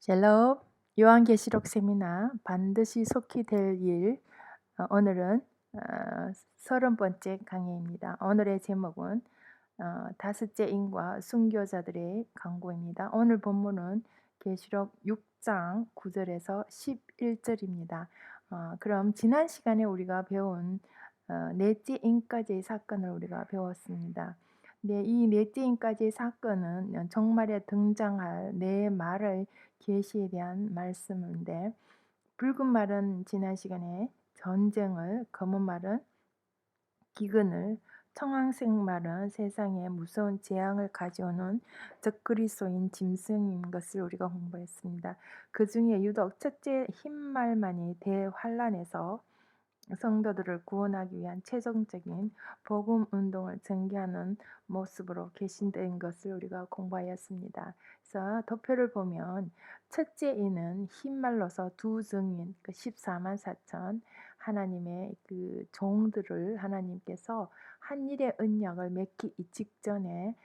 샬롬. 요한계시록 세미나 반드시 속히 될 일. 오늘은 30번째 강의입니다. 오늘의 제목은 다섯째 인과 순교자들의 강구입니다. 오늘 본문은 계시록 6장 9절에서 11절입니다. 그럼 지난 시간에 우리가 배운 넷째 인까지의 사건을 우리가 배웠습니다. 네, 이 넷째 인까지의 사건은 정말에 등장할 네 말의 계시에 대한 말씀인데, 붉은 말은 지난 시간에 전쟁을, 검은 말은 기근을, 청황색 말은 세상에 무서운 재앙을 가져오는 적그리스도인 짐승인 것을 우리가 공부했습니다. 그 중에 유독 첫째 흰 말만이 대환란에서 성도들을 구원하기 위한 최종적인 복음 운동을 전개하는 모습으로 계신된 것을 우리가 공부하였습니다. 그래서 도표를 보면 첫째 이는 흰말로서 두 증인, 14만 4천 하나님의 그 종들을 하나님께서 한 일의 언약을 맺기 직전에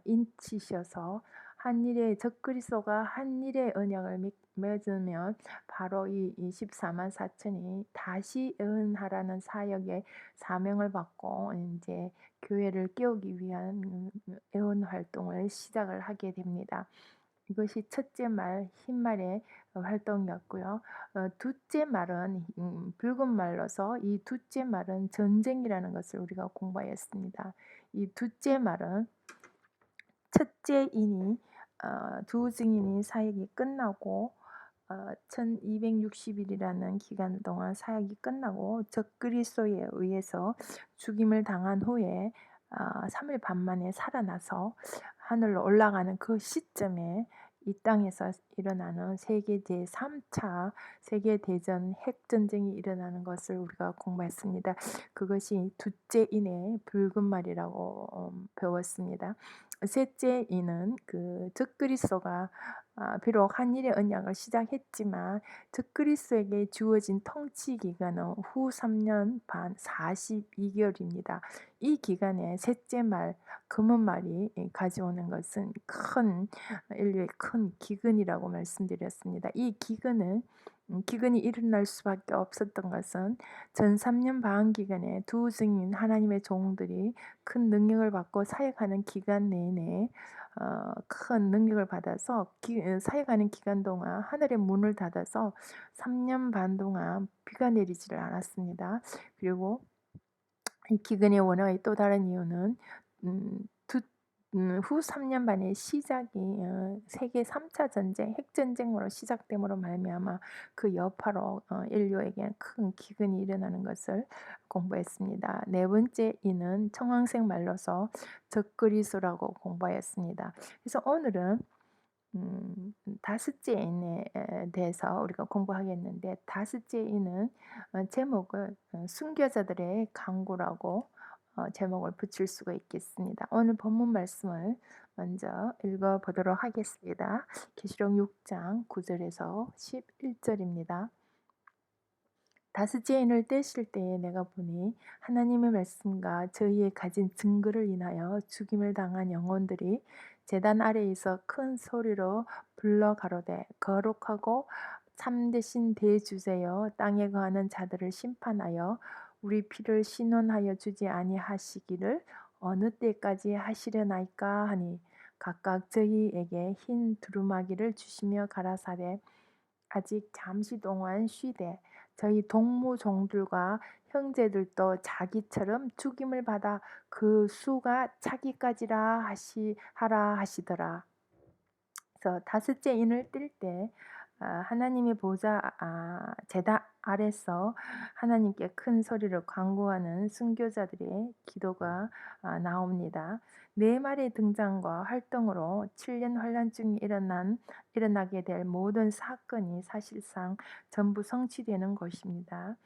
인치셔서 한 일의 적그리스도가 한 일의 언약을 맺으면 바로 이 24만 4천이 다시 예언하라는 사역의 사명을 받고 이제 교회를 깨우기 위한 예언 활동을 시작을 하게 됩니다. 이것이 첫째 말, 흰말의 활동이었고요. 둘째 말은 붉은 말로서 이 둘째 말은 전쟁이라는 것을 우리가 공부하였습니다. 이 둘째 말은 첫째 인이 두 증인이 사역이 끝나고 1260일이라는 기간 동안 사역이 끝나고 적그리스도에 의해서 죽임을 당한 후에 3일 반 만에 살아나서 하늘로 올라가는 그 시점에 이 땅에서 일어나는 세계 제3차 세계대전 핵전쟁이 일어나는 것을 우리가 공부했습니다. 그것이 둘째 인의 붉은 말이라고 배웠습니다. 셋째 인은 그 적그리스도가 비록 한 일의 언약을 시작했지만 적그리스도에게 주어진 통치 기간은 후 3년 반 42개월입니다. 이 기간에 셋째 말, 검은 말이 가져오는 것은 큰 인류의 큰 기근이라고 말씀드렸습니다. 이 기근이 일어날 수밖에 없었던 것은 전 3년 반 기간에 두 증인 하나님의 종들이 큰 능력을 받고 사역하는 기간 내내 큰 능력을 받아서 사역하는 기간 동안 하늘의 문을 닫아서 3년 반 동안 비가 내리지를 않았습니다. 그리고 이 기근의 원어의 또 다른 이유는 후 3년 반의 시작이 세계 3차 전쟁, 핵전쟁으로 시작됨으로 말미암아 그 여파로 인류에게 큰 기근이 일어나는 것을 공부했습니다. 네 번째 이는 청황색 말로서 적그리스도라고 공부하였습니다. 그래서 오늘은 다섯째 인에 대해서 우리가 공부하겠는데, 다섯째 인은 제목을 순교자들의 강구라고 제목을 붙일 수가 있겠습니다. 오늘 본문 말씀을 먼저 읽어보도록 하겠습니다. 계시록 6장 9절에서 11절입니다. 다섯째 인을 떼실 때에 내가 보니 하나님의 말씀과 저희의 가진 증거를 인하여 죽임을 당한 영혼들이 제단 아래에서 큰 소리로 불러 가로되 거룩하고 참되신 대주제여 땅에 거하는 자들을 심판하여 우리 피를 신원하여 주지 아니하시기를 어느 때까지 하시려나이까 하니 각각 저희에게 흰 두루마기를 주시며 가라사대 아직 잠시 동안 쉬되 저희 동무종들과 형제들도 자기처럼 죽임을 받아 그 수가 차기까지라 하라 하시더라. 그래서 다섯째 인을 뜰 때 하나님의 보좌 제단 아래서 하나님께 큰 소리로 간구하는 순교자들의 기도가 나옵니다. 네 마리의 등장과 활동으로 7년 환란 중에 일어나게 될 모든 사건이 사실상 전부 성취되는 것입니다.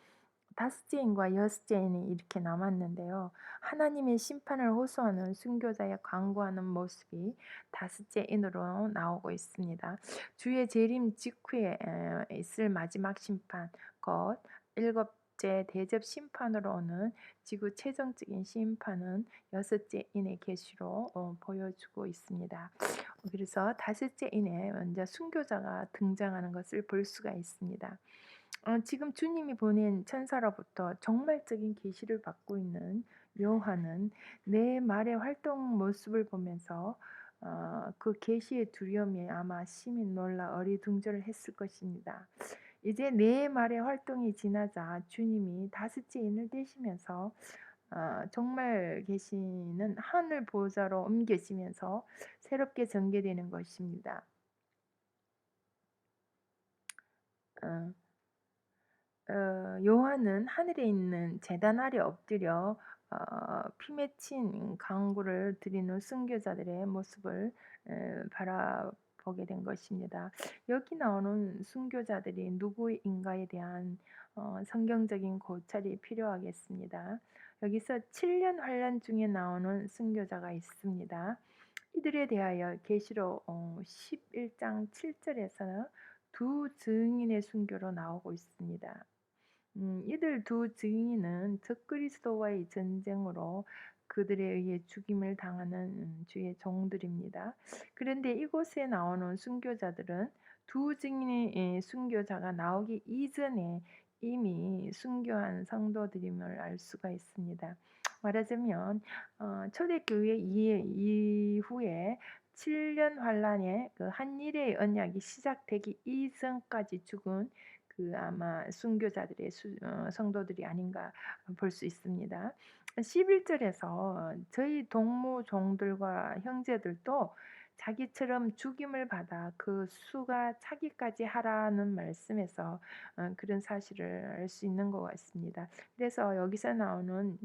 다섯째 인과 여섯째 인이 이렇게 남았는데요. 하나님의 심판을 호소하는 순교자의 간구하는 모습이 다섯째 인으로 나오고 있습니다. 주의 재림 직후에 있을 마지막 심판, 곧 일곱째 대접 심판으로 오는 지구 최종적인 심판은 여섯째 인의 계시로 보여주고 있습니다. 그래서 다섯째 인에 먼저 순교자가 등장하는 것을 볼 수가 있습니다. 지금 주님이 보낸 천사로부터 정말적인 계시를 받고 있는 요한은 네 말의 활동 모습을 보면서 그 계시의 두려움에 아마 심히 놀라 어리둥절을 했을 것입니다. 이제 네 말의 활동이 지나자 주님이 다섯째 인을 떼시면서 정말 계시는 하늘 보좌로 옮겨지면서 새롭게 전개되는 것입니다. 어, 요한은 하늘에 있는 제단 아래 엎드려 피 맺힌 강구를 드리는 순교자들의 모습을 바라보게 된 것입니다. 여기 나오는 순교자들이 누구인가에 대한 성경적인 고찰이 필요하겠습니다. 여기서 7년 환란 중에 나오는 순교자가 있습니다. 이들에 대하여 계시록 11장 7절에서는 두 증인의 순교로 나오고 있습니다. 이들 두 증인은 적그리스도와의 전쟁으로 그들에 의해 죽임을 당하는 주의 종들입니다. 그런데 이곳에 나오는 순교자들은 두 증인의 순교자가 나오기 이전에 이미 순교한 성도들임을 알 수가 있습니다. 말하자면 초대교회 이후에 7년 환란의 그 한일의 언약이 시작되기 이전까지 죽은 그 아마 순교자들의 성도들이 아닌가 볼 수 있습니다. 11절에서 저희 동무 종들과 형제들도 자기처럼 죽임을 받아 그 수가 차기까지 하라는 말씀에서 그런 사실을 알 수 있는 것 같습니다. 그래서 여기서 나오는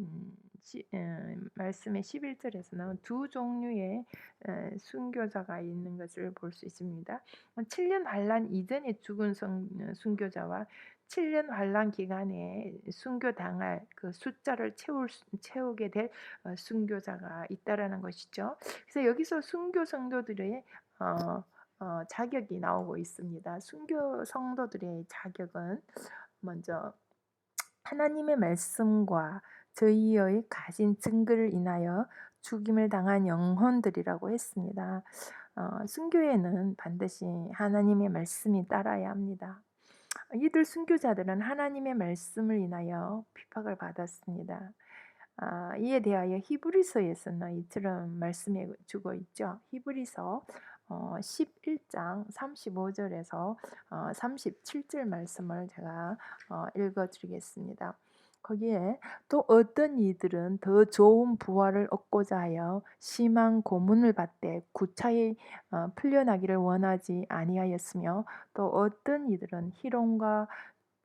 말씀의 11절에서는 두 종류의 순교자가 있는 것을 볼 수 있습니다. 7년 환란 이전에 죽은 순교자와 7년 환란 기간에 순교당할 그 숫자를 채우게 될 순교자가 있다라는 것이죠. 그래서 여기서 순교 성도들의 자격이 나오고 있습니다. 순교 성도들의 자격은 먼저 하나님의 말씀과 저희의 가진 증거를 인하여 죽임을 당한 영혼들이라고 했습니다. 순교에는 반드시 하나님의 말씀이 따라야 합니다. 이들 순교자들은 하나님의 말씀을 인하여 핍박을 받았습니다. 이에 대하여 히브리서에서는 이처럼 말씀해 주고 있죠. 히브리서 11장 35절에서 37절 말씀을 제가 읽어드리겠습니다. 거기에 또 어떤 이들은 더 좋은 부활을 얻고자 하여 심한 고문을 받되 구차히 풀려나기를 원하지 아니하였으며 또 어떤 이들은 희롱과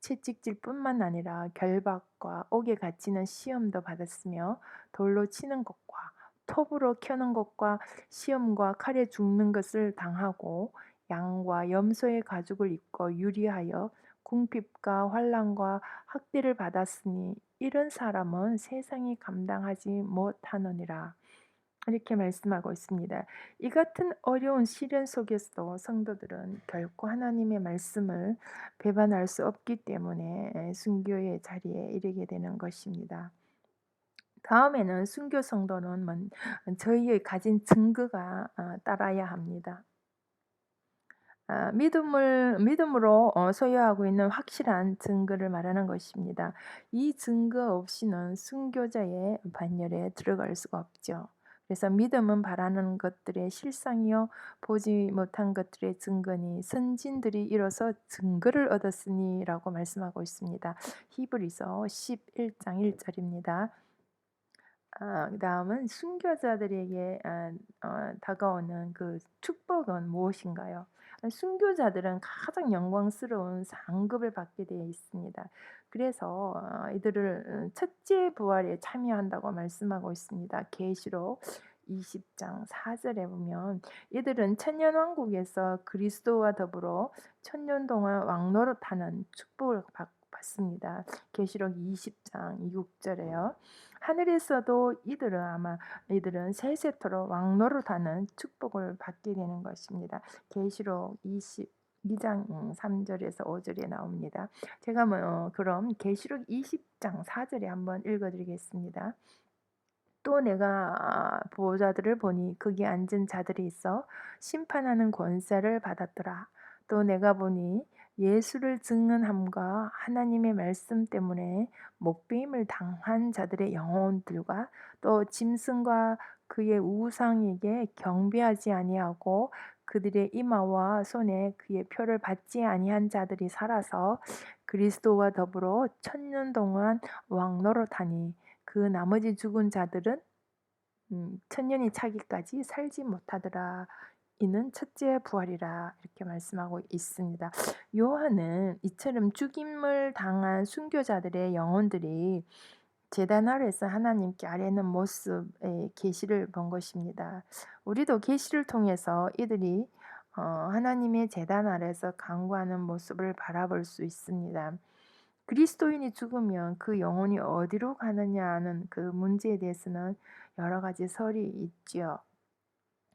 채찍질뿐만 아니라 결박과 옥에 갇히는 시험도 받았으며 돌로 치는 것과 톱으로 켜는 것과 시험과 칼에 죽는 것을 당하고 양과 염소의 가죽을 입고 유리하여 궁핍과 환난과 학대를 받았으니 이런 사람은 세상이 감당하지 못하느니라. 이렇게 말씀하고 있습니다. 이 같은 어려운 시련 속에서도 성도들은 결코 하나님의 말씀을 배반할 수 없기 때문에 순교의 자리에 이르게 되는 것입니다. 다음에는 순교 성도는 저희의 가진 증거가 따라야 합니다. 믿음으로 소유하고 있는 확실한 증거를 말하는 것입니다. 이 증거 없이는 순교자의 반열에 들어갈 수가 없죠. 그래서 믿음은 바라는 것들의 실상이요 보지 못한 것들의 증거니 선진들이 이뤄서 증거를 얻었으니라고 말씀하고 있습니다. 히브리서 11장 1절입니다. 그다음은 순교자들에게 다가오는 그 축복은 무엇인가요? 순교자들은 가장 영광스러운 상급을 받게 되어 있습니다. 그래서 이들을 첫째 부활에 참여한다고 말씀하고 있습니다. 계시록 20장 4절에 보면 이들은 천년왕국에서 그리스도와 더불어 천년 동안 왕노릇하는 축복을 받습니다. 계시록 20장 6절에요. 하늘에서도 이들은 세세토록 왕노릇하는 축복을 받게 되는 것입니다. 계시록 22장 3절에서 5절에 나옵니다. 제가 그럼 계시록 20장 4절에 한번 읽어드리겠습니다. 또 내가 보호자들을 보니 거기 앉은 자들이 있어 심판하는 권세를 받았더라. 또 내가 보니 예수를 증언함과 하나님의 말씀 때문에 목배임을 당한 자들의 영혼들과 또 짐승과 그의 우상에게 경배하지 아니하고 그들의 이마와 손에 그의 표를 받지 아니한 자들이 살아서 그리스도와 더불어 천년 동안 왕노릇하니 그 나머지 죽은 자들은 천년이 차기까지 살지 못하더라. 이는 첫째 부활이라 이렇게 말씀하고 있습니다. 요한은 이처럼 죽임을 당한 순교자들의 영혼들이 제단 아래서 하나님께 아뢰는 모습의 계시를 본 것입니다. 우리도 계시를 통해서 이들이 하나님의 제단 아래서 간구하는 모습을 바라볼 수 있습니다. 그리스도인이 죽으면 그 영혼이 어디로 가느냐는 그 문제에 대해서는 여러 가지 설이 있지요.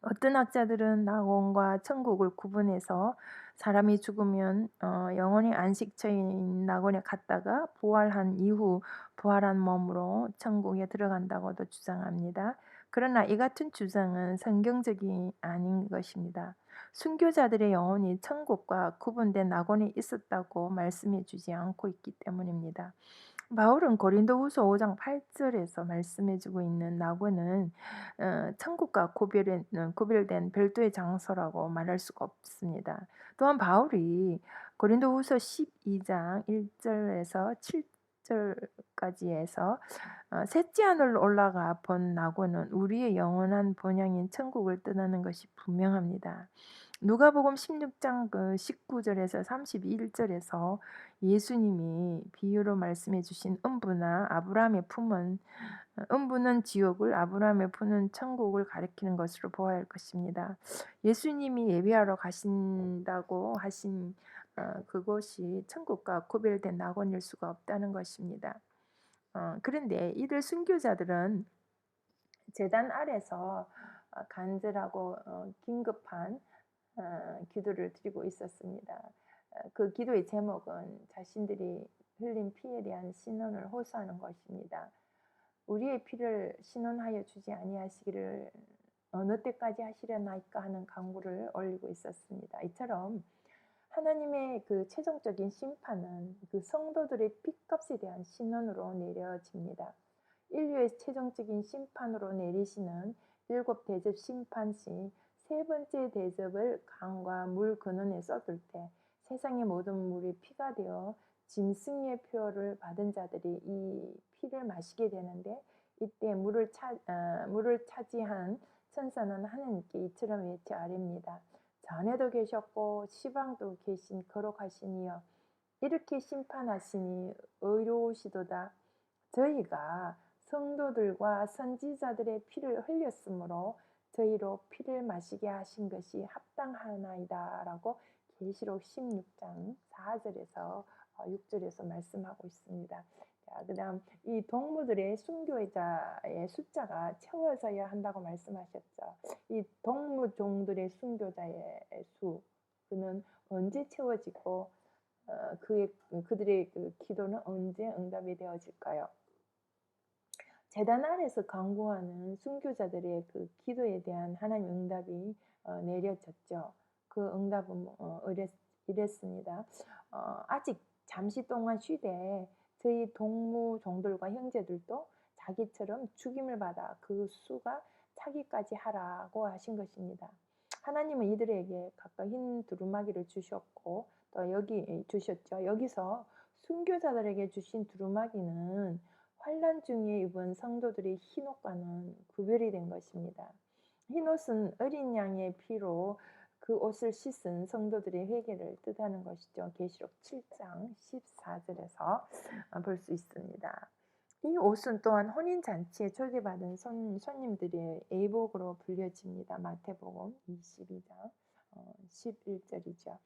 어떤 학자들은 낙원과 천국을 구분해서 사람이 죽으면 영혼의 안식처인 낙원에 갔다가 부활한 이후 부활한 몸으로 천국에 들어간다고도 주장합니다. 그러나 이 같은 주장은 성경적이 아닌 것입니다. 순교자들의 영혼이 천국과 구분된 낙원에 있었다고 말씀해 주지 않고 있기 때문입니다. 바울은 고린도후서 5장 8절에서 말씀해 주고 있는 낙원은 천국과 구별된 별도의 장소라고 말할 수가 없습니다. 또한 바울이 고린도후서 12장 1절에서 7절까지에서 셋째 하늘로 올라가 본 낙원은 우리의 영원한 본향인 천국을 뜻하는 것이 분명합니다. 누가복음 16장 19절에서 31절에서 예수님이 비유로 말씀해 주신 음부나 아브라함의 품은 음부는 지옥을 아브라함의 품은 천국을 가리키는 것으로 보아야 할 것입니다. 예수님이 예배하러 가신다고 하신 그곳이 천국과 구별된 낙원일 수가 없다는 것입니다. 그런데 이들 순교자들은 제단 아래서 간절하고 긴급한 기도를 드리고 있었습니다. 그 기도의 제목은 자신들이 흘린 피에 대한 신원을 호소하는 것입니다. 우리의 피를 신원하여 주지 아니하시기를 어느 때까지 하시려나이까 하는 간구를 올리고 있었습니다. 이처럼 하나님의 그 최종적인 심판은 그 성도들의 피값에 대한 신원으로 내려집니다. 인류의 최종적인 심판으로 내리시는 일곱 대접 심판 시 세 번째 대접을 강과 물 근원에 쏟을 때 세상의 모든 물이 피가 되어 짐승의 표를 받은 자들이 이 피를 마시게 되는데 이때 물을 차지한 천사는 하나님께 이처럼 외쳐 아뢰입니다. 전에도 계셨고 시방도 계신 거룩하신 이여 이렇게 심판하시니 의로우시도다. 저희가 성도들과 선지자들의 피를 흘렸으므로 저희로 피를 마시게 하신 것이 합당하나이다 라고 계시록 16장 4절에서 6절에서 말씀하고 있습니다. 그 다음 이 동무들의 순교자의 숫자가 채워져야 한다고 말씀하셨죠. 이 동무종들의 순교자의 수 그는 언제 채워지고 그들의 그 기도는 언제 응답이 되어질까요? 제단 아래서 간구하는 순교자들의 그 기도에 대한 하나님 응답이 내려졌죠. 그 응답은 이랬습니다. 아직 잠시 동안 쉬되 저희 동무종들과 형제들도 자기처럼 죽임을 받아 그 수가 차기까지 하라고 하신 것입니다. 하나님은 이들에게 각각 흰 두루마기를 주셨고 또 여기 주셨죠. 여기서 순교자들에게 주신 두루마기는 환난 중에 입은 성도들의 흰옷과는 구별이 된 것입니다. 흰옷은 어린 양의 피로 그 옷을 씻은 성도들의 회개를 뜻하는 것이죠. 계시록 7장 14절에서 볼 수 있습니다. 이 옷은 또한 혼인잔치에 초대받은 손님들의 예복으로 불려집니다. 마태복음 22장 11절이죠.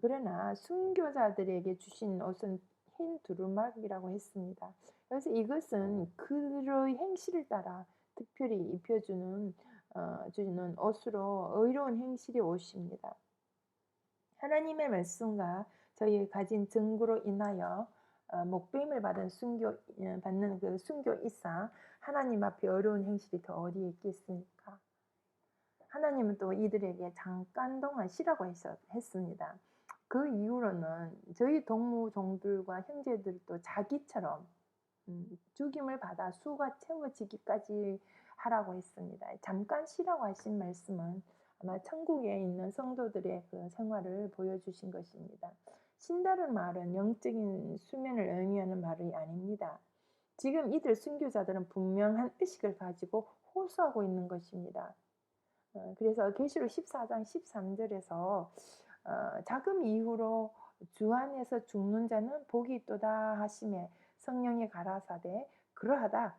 그러나 순교자들에게 주신 옷은 흰 두루마기라고 했습니다. 그래서 이것은 그의 행실을 따라 특별히 입혀주는 주는 옷으로 의로운 행실의 옷입니다. 하나님의 말씀과 저희의 가진 증거로 인하여 목배임을 받는 그 순교 이상 하나님 앞에 어려운 행실이 더 어디에 있겠습니까? 하나님은 또 이들에게 잠깐 동안 쉬라고 했습니다. 그 이후로는 저희 동무종들과 형제들도 자기처럼 죽임을 받아 수가 채워지기까지 하라고 했습니다. 잠깐 쉬라고 하신 말씀은 아마 천국에 있는 성도들의 그 생활을 보여주신 것입니다. 쉰다는 말은 영적인 수면을 의미하는 말이 아닙니다. 지금 이들 순교자들은 분명한 의식을 가지고 호소하고 있는 것입니다. 그래서 계시록 14장 13절에서 자금 이후로 주 안에서 죽는 자는 복이 있도다 하시매 성령이 가라사대 그러하다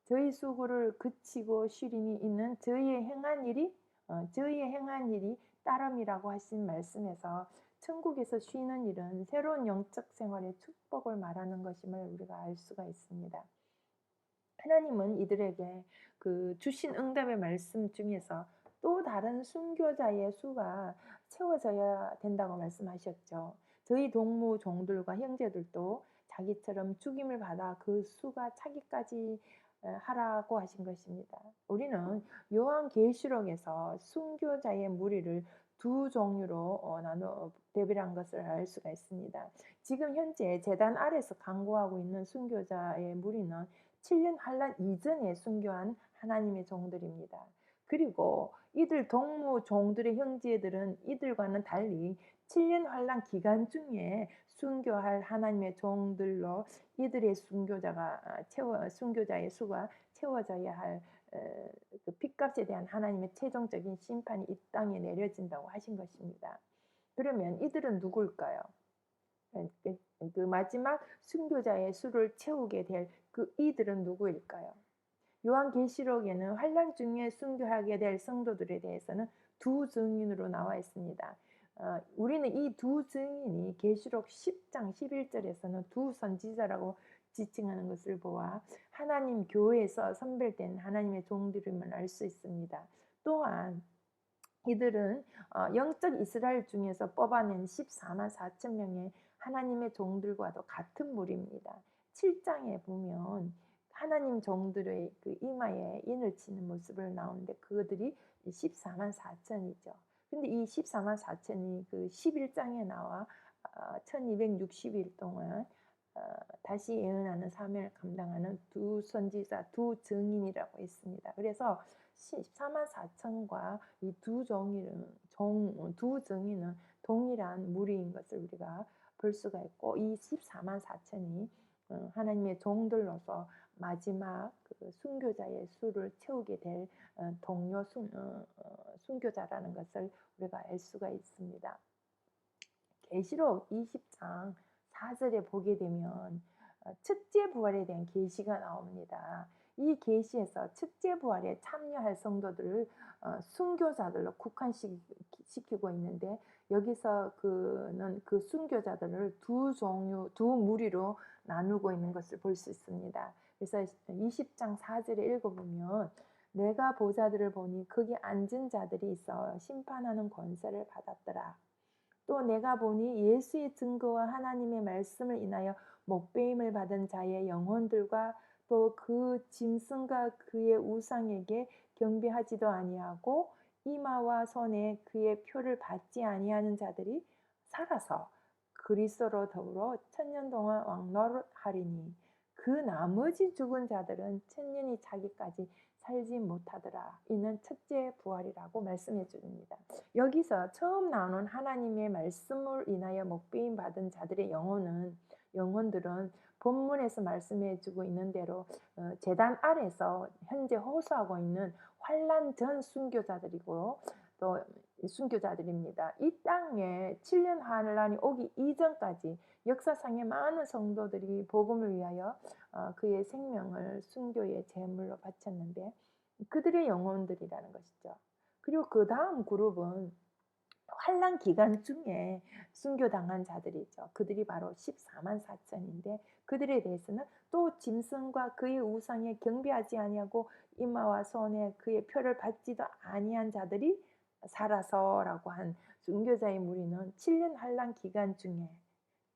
저희 수고를 그치고 쉬림이 있는 저희의 행한 일이 따름이라고 하신 말씀에서 천국에서 쉬는 일은 새로운 영적 생활의 축복을 말하는 것임을 우리가 알 수가 있습니다. 하나님은 이들에게 그 주신 응답의 말씀 중에서 또 다른 순교자의 수가 채워져야 된다고 말씀하셨죠. 저희 동무 종들과 형제들도 자기처럼 죽임을 받아 그 수가 차기까지 하라고 하신 것입니다. 우리는 요한계시록에서 순교자의 무리를 두 종류로 나눠 대별한 것을 알 수가 있습니다. 지금 현재 제단 아래서 강구하고 있는 순교자의 무리는 7년 환란 이전에 순교한 하나님의 종들입니다. 그리고 이들 동무 종들의 형제들은 이들과는 달리 7년 환란 기간 중에 순교할 하나님의 종들로 이들의 순교자의 수가 채워져야 할 그 핏값에 대한 하나님의 최종적인 심판이 이 땅에 내려진다고 하신 것입니다. 그러면 이들은 누굴까요? 그 마지막 순교자의 수를 채우게 될 그 이들은 누구일까요? 요한계시록에는 환란 중에 순교하게 될 성도들에 대해서는 두 증인으로 나와 있습니다. 우리는 이 두 증인이 계시록 10장 11절에서는 두 선지자라고 지칭하는 것을 보아 하나님 교회에서 선별된 하나님의 종들임을 알 수 있습니다. 또한 이들은 영적 이스라엘 중에서 뽑아낸 14만 4천 명의 하나님의 종들과도 같은 무리입니다. 7장에 보면 하나님 종들의 그 이마에 인을 치는 모습을 나오는데 그들이 14만 4천이죠. 근데 이 14만 4천이 그 11장에 나와 1260일 동안 다시 예언하는 사명을 감당하는 두 선지자, 두 증인이라고 했습니다. 그래서 14만 4천과 이 두 증인은 동일한 무리인 것을 우리가 볼 수가 있고 이 14만 4천이 하나님의 종들로서 마지막 그 순교자의 수를 채우게 될 동료 순교자라는 것을 우리가 알 수가 있습니다. 계시록 20장 4절에 보게 되면 첫째 부활에 대한 계시가 나옵니다. 이 계시에서 첫째 부활에 참여할 성도들을 순교자들로 국한시키고 있는데 여기서 그는 그 순교자들을 두 무리로 나누고 있는 것을 볼 수 있습니다. 그래서 20장 4절에 읽어보면 내가 보자들을 보니 거기 앉은 자들이 있어 심판하는 권세를 받았더라. 또 내가 보니 예수의 증거와 하나님의 말씀을 인하여 목배임을 받은 자의 영혼들과 또 그 짐승과 그의 우상에게 경배하지도 아니하고 이마와 손에 그의 표를 받지 아니하는 자들이 살아서 그리스도로 더불어 천년 동안 왕노릇하리니 그 나머지 죽은 자들은 천년이 차기까지 살지 못하더라. 이는 첫째 부활이라고 말씀해 줍니다. 여기서 처음 나오는 하나님의 말씀을 인하여 목배임 받은 자들의 영혼들은 본문에서 말씀해 주고 있는 대로 제단 아래서 현재 호소하고 있는 환란 전 순교자들이고 또 순교자들입니다. 이 땅에 7년 환란이 오기 이전까지 역사상의 많은 성도들이 복음을 위하여 그의 생명을 순교의 제물로 바쳤는데 그들의 영혼들이라는 것이죠. 그리고 그 다음 그룹은 환란 기간 중에 순교당한 자들이죠. 그들이 바로 14만 4천인데 그들에 대해서는 또 짐승과 그의 우상에 경배하지 아니하고 이마와 손에 그의 표를 받지도 아니한 자들이 살아서라고 한 순교자의 무리는 7년 환란 기간 중에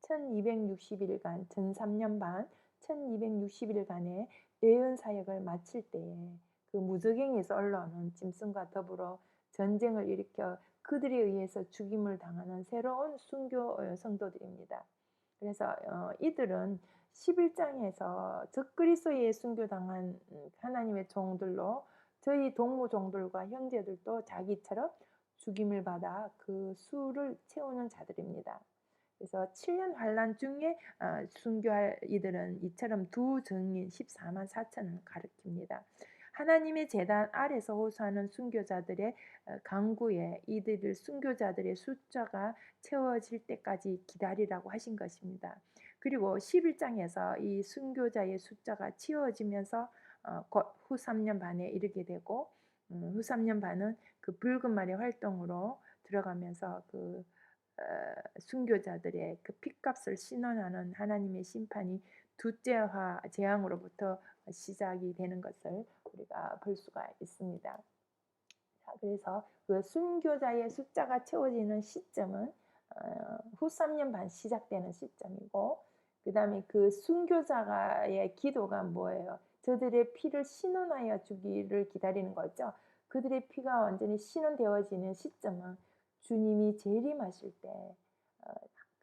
1260일간 전 3년 반 1260일간의 예언 사역을 마칠 때에 그 무적행에서 올라오는 짐승과 더불어 전쟁을 일으켜 그들에 의해서 죽임을 당하는 새로운 순교 성도들입니다. 그래서 이들은 11장에서 적그리스도에 순교당한 하나님의 종들로 저희 동무 종들과 형제들도 자기처럼 죽임을 받아 그 수를 채우는 자들입니다. 그래서 7년 환란 중에 순교할 이들은 이처럼 두 증인 14만 4천을 가리킵니다. 하나님의 제단 아래서 호소하는 순교자들의 강구에 이들을 순교자들의 숫자가 채워질 때까지 기다리라고 하신 것입니다. 그리고 11장에서 이 순교자의 숫자가 채워지면서 곧 후 3년 반에 이르게 되고 후 3년 반은 그 붉은 말의 활동으로 들어가면서 그 순교자들의 그 핏값을 신원하는 하나님의 심판이 두째화 재앙으로부터 시작이 되는 것을 우리가 볼 수가 있습니다. 자, 그래서 그 순교자의 숫자가 채워지는 시점은 후 3년 반 시작되는 시점이고, 그 다음에 그 순교자의 기도가 뭐예요? 저들의 피를 신원하여 주기를 기다리는 거죠. 그들의 피가 완전히 신원되어지는 시점은 주님이 재림하실 때,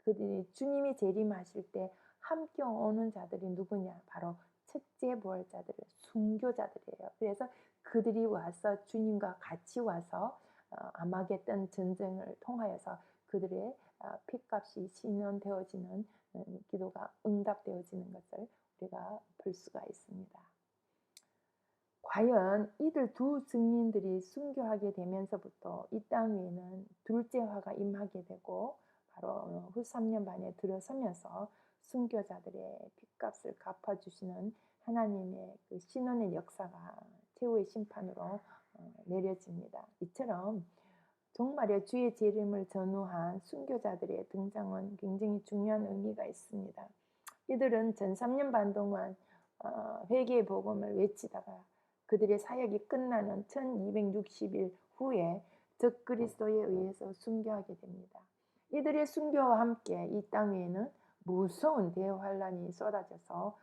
그들이 주님이 재림하실 때 함께 오는 자들이 누구냐? 바로 첫째 부활자들의 순교자들이에요. 그래서 그들이 와서 주님과 같이 와서 아마겟돈 전쟁을 통하여서 그들의 핏값이 신원되어지는 기도가 응답되어지는 것을 우리가 볼 수가 있습니다. 과연 이들 두 증인들이 순교하게 되면서부터 이 땅 위에는 둘째 화가 임하게 되고 바로 후 3년 반에 들어서면서 순교자들의 핏값을 갚아주시는 하나님의 그 신원의 역사가 최후의 심판으로 내려집니다. 이처럼 정말의 주의 재림을 전후한 순교자들의 등장은 굉장히 중요한 의미가 있습니다. 이들은 전 3년 반 동안 회개의 복음을 외치다가 그들의 사역이 끝나는 1260일 후에 적그리스도에 의해서 순교하게 됩니다. 이들의 순교와 함께 이 땅 위에는 무서운 대환란이 쏟아져서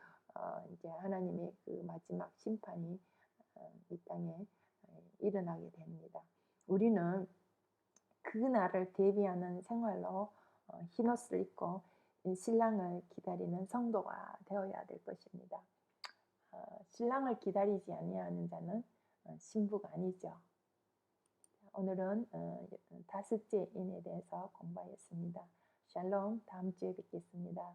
이제 하나님의 그 마지막 심판이 이 땅에 일어나게 됩니다. 우리는 그 날을 대비하는 생활로 흰옷을 입고 신랑을 기다리는 성도가 되어야 될 것입니다. 신랑을 기다리지 아니하는 자는 신부가 아니죠. 오늘은 다섯째 인에 대해서 공부하였습니다. 샬롬, 다음 주에 뵙겠습니다.